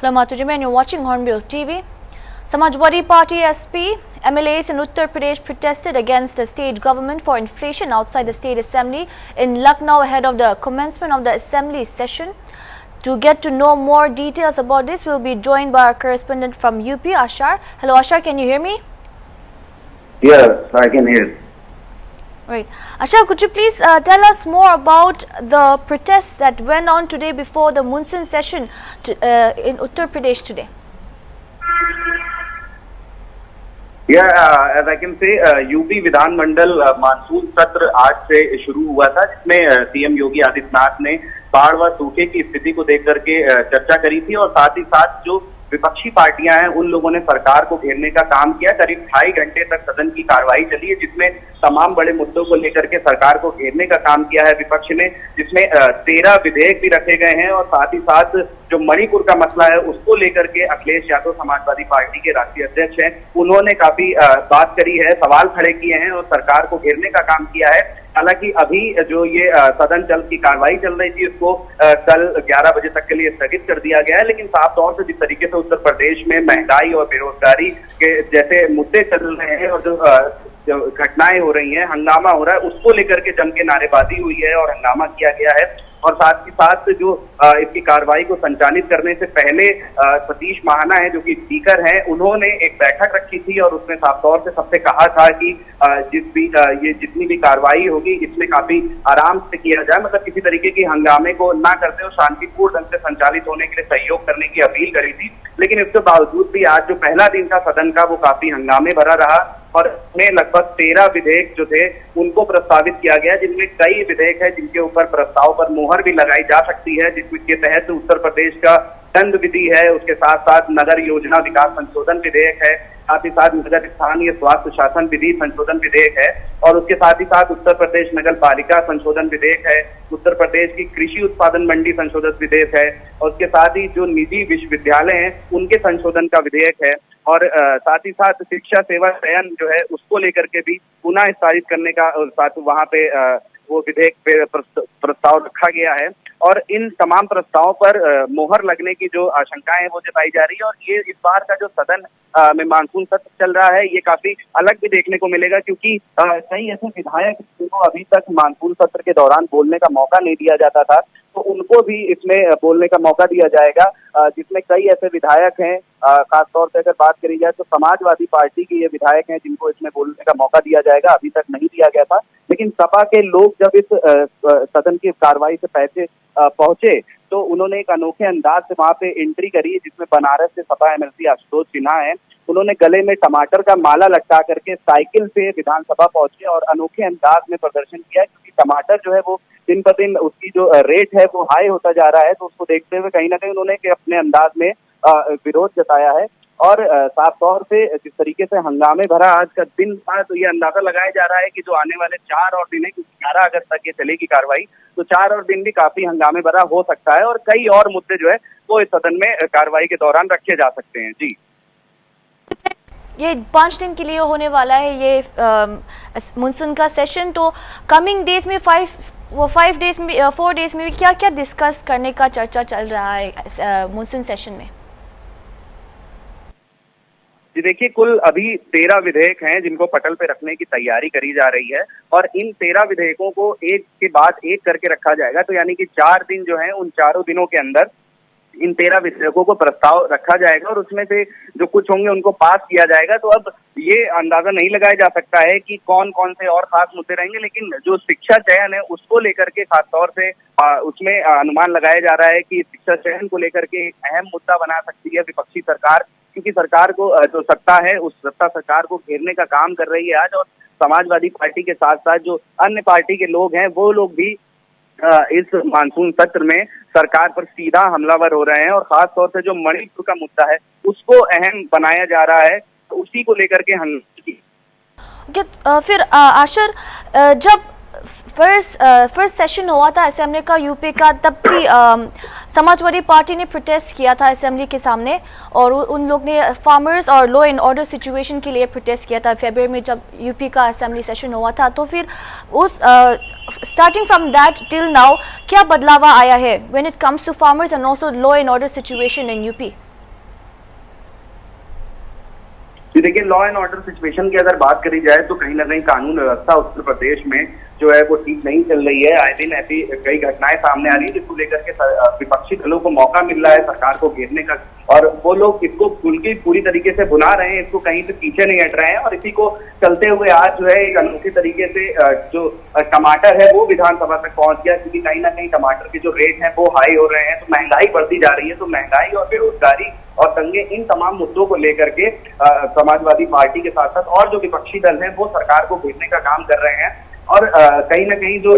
Hello, Matuji, and you're watching Hornbill TV. Samajwadi Party SP MLAs in Uttar Pradesh protested against the state government for inflation outside the state assembly in Lucknow ahead of the commencement of the assembly session. To get to know more details about this, we'll be joined by our correspondent from UP, Ashar. Hello, Ashar, can you hear me? Yes, I can hear. Right. Ashar, could you please tell us more about the protests that went on today before the monsoon session in Uttar Pradesh today? Yeah, as I can say, UP विधान मंडल monsoon सत्र आज से शुरू हुआ था, जिसमें CM Yogi Adityanath ने बाढ़ व सूखे की स्थिति को देख करके चर्चा करी थी और साथ ही साथ जो विपक्षी पार्टियां हैं उन लोगों ने सरकार को घेरने का काम किया। करीब 2.5 घंटे तक सदन की कार्रवाई चली है, जिसमें तमाम बड़े मुद्दों को लेकर के सरकार को घेरने का काम किया है विपक्ष ने, जिसमें 13 विधेयक भी रखे गए हैं और साथ ही साथ जो मणिपुर का मसला है उसको लेकर के अखिलेश यादव समाजवादी पार्टी के राष्ट्रीय अध्यक्ष हैं, उन्होंने काफी बात करी है, सवाल खड़े किए हैं और सरकार को घेरने का काम किया है। हालांकि अभी जो ये सदन चल की कार्रवाई चल रही थी उसको कल 11 बजे तक के लिए स्थगित कर दिया गया है, लेकिन साफ तौर से जिस तरीके से उत्तर प्रदेश में महंगाई और बेरोजगारी के जैसे मुद्दे चल रहे हैं और जो घटनाएं हो रही हैं, हंगामा हो रहा है, उसको लेकर के जम के नारेबाजी हुई है और हंगामा किया गया है। और साथ ही साथ जो इसकी कार्रवाई को संचालित करने से पहले सतीश महाना है जो कि स्पीकर हैं, उन्होंने एक बैठक रखी थी और उसमें साफ तौर से सबसे कहा था कि ये जितनी भी कार्रवाई होगी इसमें काफी आराम से किया जाए, मतलब किसी तरीके की हंगामे को ना करते हुए शांतिपूर्ण ढंग से संचालित होने के लिए सहयोग करने की अपील करी थी। लेकिन इसके बावजूद भी आज जो पहला दिन था सदन का वो काफी हंगामे भरा रहा और इसमें लगभग 13 विधेयक जो थे उनको प्रस्तावित किया गया, जिनमें कई विधेयक है जिनके ऊपर प्रस्ताव पर मोहर भी लगाई जा सकती है, जिसके तहत उत्तर प्रदेश का दंड विधि है, उसके साथ साथ नगर योजना विकास संशोधन विधेयक है, साथ ही साथ नगर स्थानीय स्वास्थ्य शासन विधि संशोधन विधेयक है और उसके साथ ही साथ उत्तर प्रदेश नगर पालिका संशोधन विधेयक है, उत्तर प्रदेश की कृषि उत्पादन मंडी संशोधन विधेयक है और उसके साथ ही जो निजी विश्वविद्यालय हैं उनके संशोधन का विधेयक है और साथ ही साथ शिक्षा सेवा चयन जो है उसको लेकर के भी पुनः पारित करने का साथ वहां पे वो विधेयक पे प्रस्ताव रखा गया है और इन तमाम प्रस्तावों पर मोहर लगने की जो आशंकाएं हैं वो जताई जा रही है। और ये इस बार का जो सदन में मानसून सत्र चल रहा है ये काफी अलग भी देखने को मिलेगा, क्योंकि कई ऐसे विधायक जिनको अभी तक मानसून सत्र के दौरान बोलने का मौका नहीं दिया जाता था तो उनको भी इसमें बोलने का मौका दिया जाएगा, जिसमें कई ऐसे विधायक हैं, खासतौर से अगर बात करी जाए तो समाजवादी पार्टी के ये विधायक हैं जिनको इसमें बोलने का मौका दिया जाएगा, अभी तक नहीं दिया गया था। लेकिन सपा के लोग जब इस सदन की कार्रवाई से पहले पहुंचे तो उन्होंने एक अनोखे अंदाज से वहां पे एंट्री करी, जिसमें बनारस से सपा एमएलसी आशुतोष सिन्हा है, उन्होंने गले में टमाटर का माला लटका करके साइकिल से विधानसभा पहुंचे और अनोखे अंदाज में प्रदर्शन किया, क्योंकि टमाटर जो है वो दिन पर दिन उसकी जो रेट है वो हाई होता जा रहा है, तो उसको देखते हुए कहीं ना कहीं उन्होंने अपने अंदाज में विरोध जताया है। और साफ तौर से जिस तरीके से हंगामे भरा आज का दिन था तो ये अंदाजा लगाया जा रहा है कि जो आने वाले 4 और दिन है, क्योंकि 11 अगस्त तक ये चलेगी कार्रवाई, तो 4 और दिन भी काफी हंगामे भरा हो सकता है और कई और मुद्दे जो है वो इस सदन में कार्रवाई के दौरान रखे जा सकते हैं। जी, ये 5 दिन के लिए होने वाला है ये मानसून का सेशन, तो कमिंग डेज में 4 डेज में क्या क्या डिस्कस करने का चर्चा चल रहा है मानसून सेशन में? जी देखिए, कुल अभी 13 विधेयक हैं जिनको पटल पे रखने की तैयारी करी जा रही है और इन 13 विधेयकों को एक के बाद एक करके रखा जाएगा, तो यानी कि 4 दिन जो है उन चारों दिनों के अंदर इन 13 विधेयकों को प्रस्ताव रखा जाएगा और उसमें से जो कुछ होंगे उनको पास किया जाएगा। तो अब ये अंदाजा नहीं लगाया जा सकता है कि कौन कौन से और खास मुद्दे रहेंगे, लेकिन जो शिक्षा चयन है उसको लेकर के खासतौर से उसमें अनुमान लगाया जा रहा है कि शिक्षा चयन को लेकर के एक अहम मुद्दा बना सकती है विपक्षी सरकार, क्योंकि सरकार को जो सत्ता है उस सत्ता सरकार को घेरने का काम कर रही है आज, और समाजवादी पार्टी के साथ साथ जो अन्य पार्टी के लोग हैं वो लोग भी इस मानसून सत्र में सरकार पर सीधा हमलावर हो रहे हैं और खास तौर से जो मणिपुर का मुद्दा है उसको अहम बनाया जा रहा है, तो उसी को लेकर के हम फिर आशर जब फर्स्ट सेशन हुआ था असेंबली का यूपी का, तब भी समाजवादी पार्टी ने प्रोटेस्ट किया था असेंबली के सामने और उन लोग ने फार्मर्स और लॉ एंड ऑर्डर सिचुएशन के लिए प्रोटेस्ट किया था फरवरी में जब यूपी का असेंबली सेशन हुआ था। तो फिर उस starting from that till now क्या बदलाव आया है when it comes to farmers and also law and order situation in UP? जी देखिए, लॉ एंड ऑर्डर सिचुएशन की अगर बात करी जाए तो कहीं ना कहीं कानून व्यवस्था उत्तर प्रदेश में जो है वो ठीक नहीं चल रही है। आए दिन ऐसी कई घटनाएं सामने आ रही है जिसको लेकर के विपक्षी दलों को मौका मिल रहा है सरकार को घेरने का, और वो लोग इसको पूरी तरीके से भुना रहे हैं, इसको कहीं से पीछे नहीं हट रहे हैं। और इसी को चलते हुए आज जो है एक अनोखी तरीके से जो टमाटर है वो विधानसभा तक पहुंच गया, क्योंकि कहीं ना कहीं टमाटर के जो रेट हैं वो हाई हो रहे हैं, तो महंगाई बढ़ती जा रही है। तो महंगाई और बेरोजगारी और दंगे, इन तमाम मुद्दों को लेकर के समाजवादी पार्टी के साथ साथ और जो विपक्षी दल हैं वो सरकार को घेरने का काम कर रहे हैं। और कहीं ना कहीं जो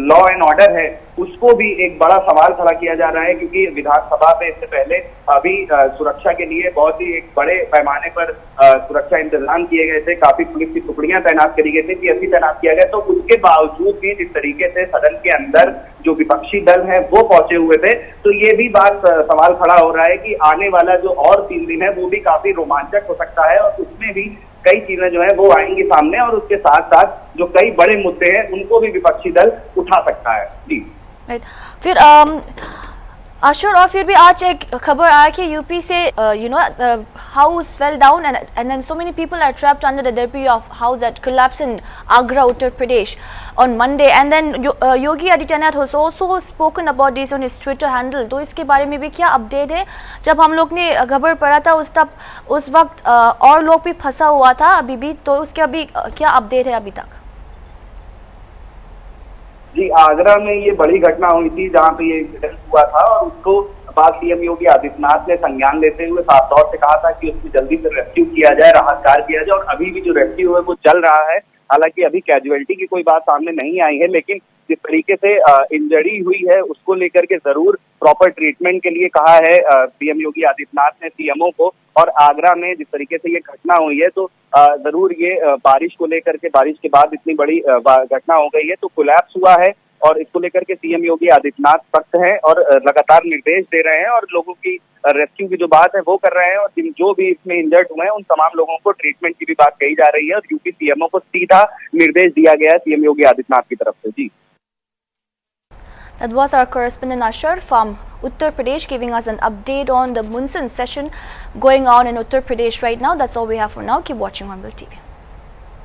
लॉ एंड ऑर्डर है उसको भी एक बड़ा सवाल खड़ा किया जा रहा है, क्योंकि विधानसभा में इससे पहले अभी सुरक्षा के लिए बहुत ही एक बड़े पैमाने पर सुरक्षा इंतजाम किए गए थे, काफी पुलिस की टुकड़ियां तैनात करी गई थी, पीएससी तैनात किया गया। तो उसके बावजूद भी जिस तरीके से सदन के अंदर जो विपक्षी दल है वो पहुंचे हुए थे, तो ये भी बात सवाल खड़ा हो रहा है कि आने वाला जो और 3 दिन है वो भी काफी रोमांचक हो सकता है, और उसमें भी कई चीजें जो है वो आएंगी सामने, और उसके साथ साथ जो कई बड़े मुद्दे हैं उनको भी विपक्षी दल उठा सकता है। जी फिर अशोर, और फिर भी आज एक खबर आया कि यूपी से house fell down and then so many people are trapped under the debris of house that collapse in Agra, Uttar Pradesh on Monday, and then Yogi Adityanath has also spoken about this on his Twitter handle. तो इसके बारे में भी क्या update है? जब हम लोग ने खबर पढ़ा था उस वक्त और लोग भी फंसा हुआ था अभी भी, तो उसके अभी क्या अपडेट है अभी तक? जी, आगरा में ये बड़ी घटना हुई थी जहां पे ये इंसिडेंट हुआ था, और उसको बाद सीएम योगी आदित्यनाथ ने संज्ञान लेते हुए साफ तौर से कहा था कि उसको जल्दी से रेस्क्यू किया जाए, राहत कार्य किया जाए। और अभी भी जो रेस्क्यू है वो चल रहा है। हालांकि अभी कैजुअलिटी की कोई बात सामने नहीं आई है, लेकिन जिस तरीके से इंजरी हुई है उसको लेकर के जरूर प्रॉपर ट्रीटमेंट के लिए कहा है सीएम योगी आदित्यनाथ ने सीएमओ को। और आगरा में जिस तरीके से ये घटना हुई है तो जरूर ये बारिश को लेकर के, बारिश के बाद इतनी बड़ी घटना हो गई है तो कोलैप्स हुआ है, और इसको लेकर के सीएम योगी आदित्यनाथ सख्त हैं और लगातार निर्देश दे रहे हैं, और लोगों की रेस्क्यू की जो बात है वो कर रहे हैं, और जो भी इसमें इंजर्ड हुए हैं उन तमाम लोगों को ट्रीटमेंट की भी बात कही जा रही है, और यूपी सीएमओ को सीधा निर्देश दिया गया है सीएम योगी आदित्यनाथ की तरफ से। जी, That was our correspondent Ashar from Uttar Pradesh giving us an update on the monsoon session going on in Uttar Pradesh right now. That's all we have for now. Keep watching Hornbill TV.